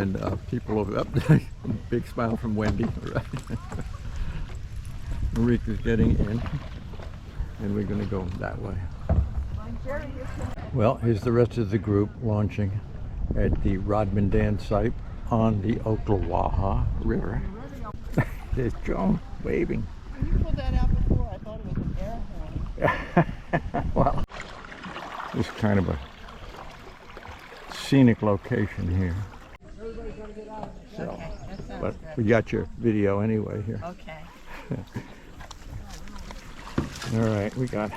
And then people over up there. Big smile from Wendy. Right. Marika's getting in, and we're going to go that way. Well, here's the rest of the group launching at the Rodman Dam site on the Oklawaha River. There's Joan waving. When you pulled that out before, I thought it was an air horn. Well, it's kind of a scenic location here. So, Okay, that sounds but good. we got your video anyway here. Okay. All right, we got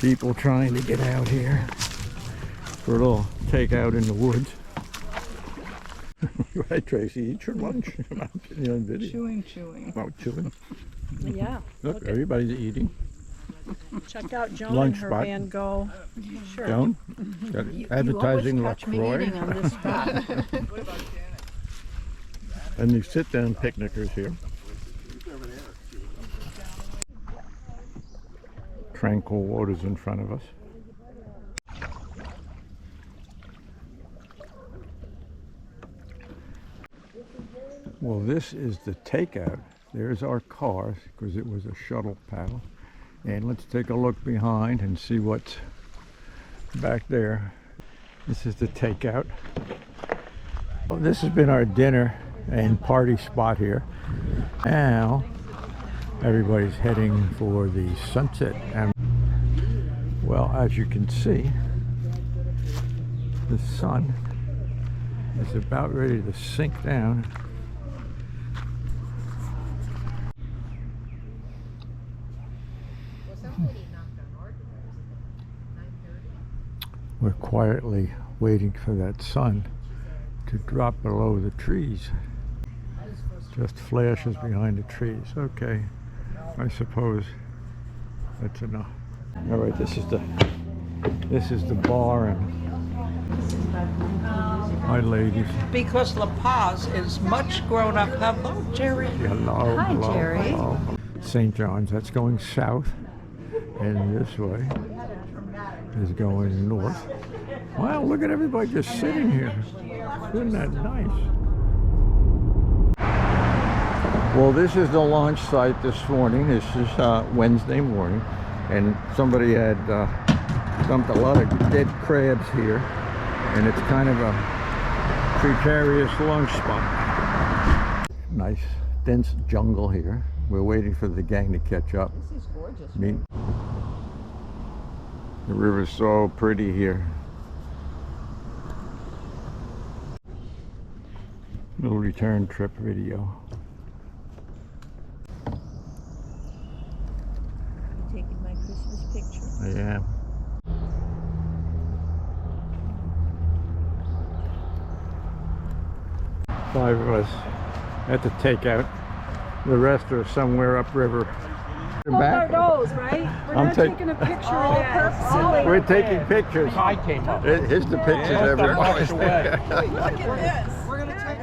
people trying to get out here for a little takeout in the woods. Right, Tracy, eat your lunch. I'm getting you on video. Chewing. Oh, chewing. Yeah. Look, everybody's eating. Check out Joan Lunch and her spot. Van Gogh. Sure. Joan, got advertising You always catch me eating LaCroix. on this spot. And these sit-down picnickers here. Tranquil waters in front of us. Well, this is the takeout. There's our cars, because it was a shuttle paddle. And let's take a look behind and see what's back there. This is the takeout. Well, this has been our dinner and party spot here. Now, everybody's heading for the sunset. And well, as you can see, the sun is about ready to sink down. We're quietly waiting for that sun to drop below the trees. Just flashes behind the trees. Okay, I suppose that's enough. All right, this is the bar, and hi, ladies. Because La Paz is much grown up. Hello, Jerry. Hello. Hi, hello, Jerry. hello. St. John's. That's going south, and this way is going north. Wow, look at everybody just sitting here. Isn't that nice? Well, this is the launch site this morning. This is Wednesday morning, and somebody had dumped a lot of dead crabs here, and it's kind of a precarious lunch spot. Nice, dense jungle here. We're waiting for the gang to catch up. This is gorgeous. The river's so pretty here. Little return trip video. Taking my Christmas picture. Yeah. Five of us at the takeout. The rest are somewhere upriver. Hold our nose, right? We're I'm not taking a picture of that. Silly. We're taking pictures. I came up. Here's the pictures, everybody. Look at this. We're going to take